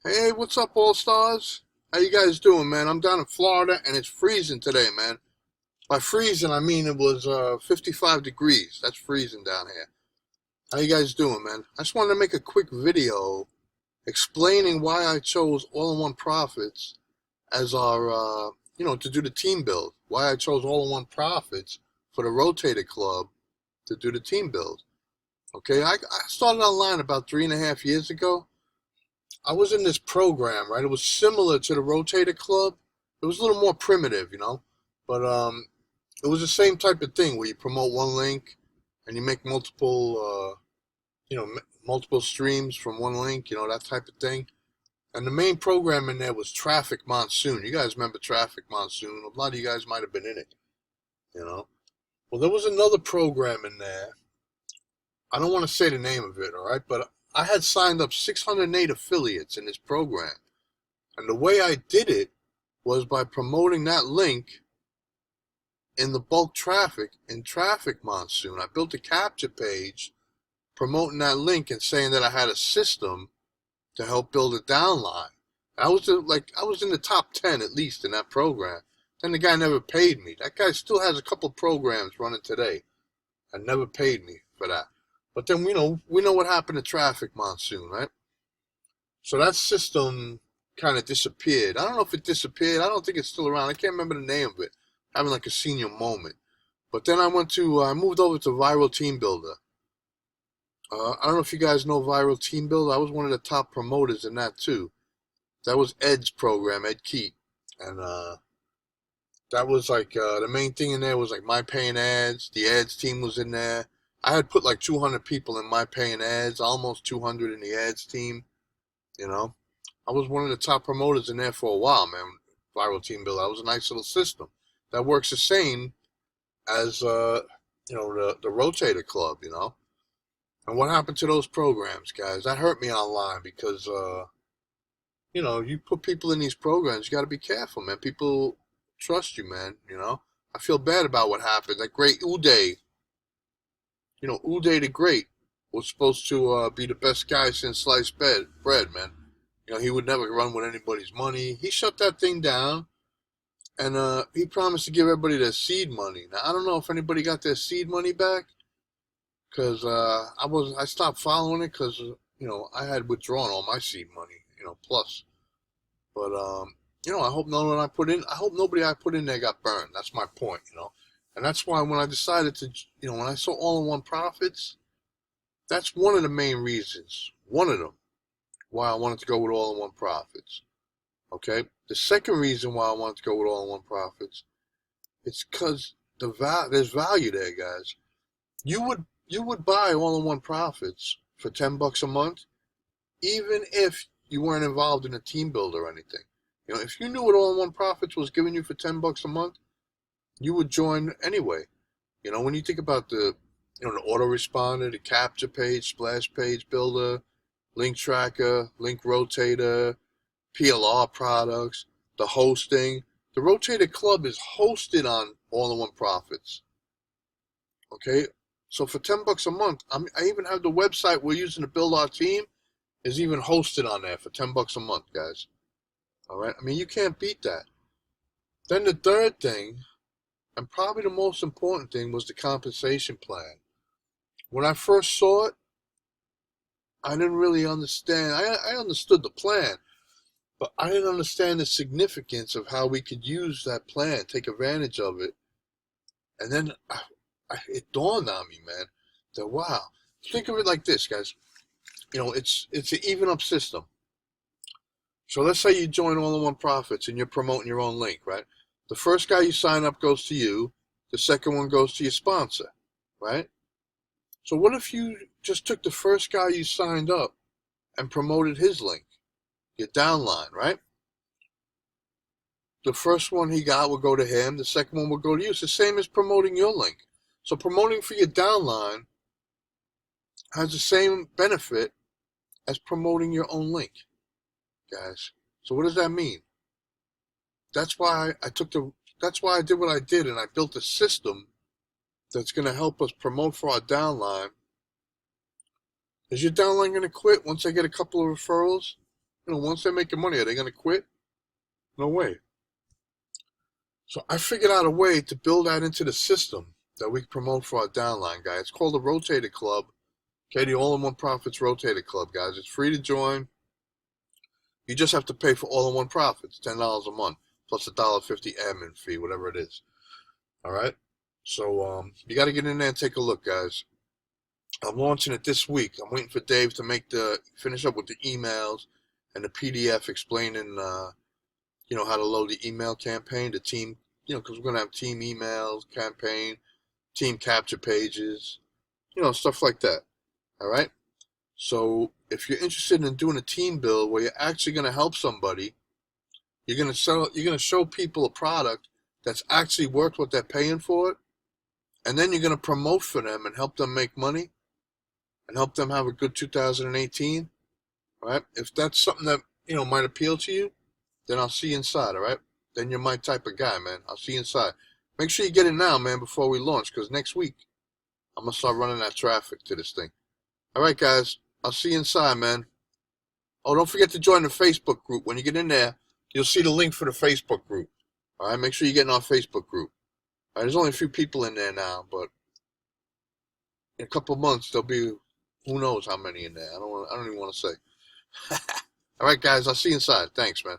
Hey, what's up, All Stars? How you guys doing, man? I'm down in Florida and it's freezing today, man. By freezing, I mean it was 55 degrees. That's freezing down here. How you guys doing, man? I just wanted to make a quick video explaining why I chose All-in-One Profits as our, to do the team build. Why I chose All-in-One Profits for the Rotator Club to do the team build. Okay, I started online about 3.5 years ago. I was in this program, right? It was similar to the Rotator Club. It was a little more primitive, but it was the same type of thing where you promote one link and you make multiple streams from one link, that type of thing. And the main program in there was Traffic Monsoon. You guys remember Traffic Monsoon? A lot of you guys might have been in it, you know. Well, there was another program in there. I don't want to say the name of it, all right, but I had signed up 608 affiliates in this program. And the way I did it was by promoting that link in the bulk traffic in Traffic Monsoon. I built a capture page promoting that link and saying that I had a system to help build a downline. I was in the top 10 at least in that program. Then the guy never paid me. That guy still has a couple programs running today and never paid me for that. But then we know what happened to Traffic Monsoon, right? So that system kind of disappeared. I don't know if it disappeared. I don't think it's still around. I can't remember the name of it. Having like a senior moment. But then I moved over to Viral Team Builder. I don't know if you guys know Viral Team Builder. I was one of the top promoters in that too. That was Ed's program, Ed Keat. And that was like the main thing in there was like my paying ads. The ads team was in there. I had put like 200 people in my paying ads, almost 200 in the ads team. You know, I was one of the top promoters in there for a while, man. Viral Team Builder. That was a nice little system that works the same as the Rotator Club. And what happened to those programs, guys? That hurt me online because you put people in these programs. You got to be careful, man. People trust you, man. I feel bad about what happened. That great Uday, Uday the Great was supposed to be the best guy since sliced bread, man. He would never run with anybody's money. He shut that thing down, and he promised to give everybody their seed money. Now I don't know if anybody got their seed money back, because I stopped following it because I had withdrawn all my seed money, plus. But I hope nobody I put in there got burned. That's my point. And that's why when I decided to, when I saw All-in-One Profits, that's one of the main reasons. One of them why I wanted to go with All-in-One Profits. Okay? The second reason why I wanted to go with All-in-One Profits, it's because there's value there, guys. You would buy All-in-One Profits for $10 a month, even if you weren't involved in a team build or anything. If you knew what All-in-One Profits was giving you for $10 a month, you would join anyway. When you think about the autoresponder, the capture page, splash page builder, link tracker, link rotator, PLR products, the hosting. The Rotator Club is hosted on All-in-One Profits. Okay, so for $10 a month, I even have the website we're using to build our team is even hosted on there for $10 a month, guys. All right, I mean you can't beat that. Then the third thing, and probably the most important thing, was the compensation plan. When I first saw it, I didn't really understand. I understood the plan, but I didn't understand the significance of how we could use that plan, take advantage of it. And then it dawned on me, man, that wow. Think of it like this, guys. It's an even up system. So let's say you join All-in-One Profits and you're promoting your own link, right? The first guy you sign up goes to you. The second one goes to your sponsor, right? So what if you just took the first guy you signed up and promoted his link, your downline, right? The first one he got would go to him. The second one would go to you. It's the same as promoting your link. So promoting for your downline has the same benefit as promoting your own link, guys. So what does that mean? That's why I did what I did, and I built a system that's going to help us promote for our downline. Is your downline going to quit once they get a couple of referrals? once they're making money, are they going to quit? No way. So I figured out a way to build that into the system that we promote for our downline, guys. It's called the Rotator Club. Okay, the All-in-One Profits Rotator Club, guys. It's free to join. You just have to pay for All-in-One Profits, $10 a month, plus a $1.50 admin fee, whatever it is. All right? So you got to get in there and take a look, guys. I'm launching it this week. I'm waiting for Dave to finish up with the emails and the PDF explaining, how to load the email campaign, the team, because we're going to have team emails, campaign, team capture pages, stuff like that. All right? So if you're interested in doing a team build where you're actually going to help somebody, you're going to show people a product that's actually worth what they're paying for it, and then you're going to promote for them and help them make money and help them have a good 2018, right? If that's something that, might appeal to you, then I'll see you inside, all right? Then you're my type of guy, man. I'll see you inside. Make sure you get it now, man, before we launch, because next week I'm going to start running that traffic to this thing. All right, guys. I'll see you inside, man. Oh, don't forget to join the Facebook group. When you get in there, you'll see the link for the Facebook group. All right, make sure you get in our Facebook group. All right, there's only a few people in there now, but in a couple of months there'll be who knows how many in there. I don't even want to say. All right, guys. I'll see you inside. Thanks, man.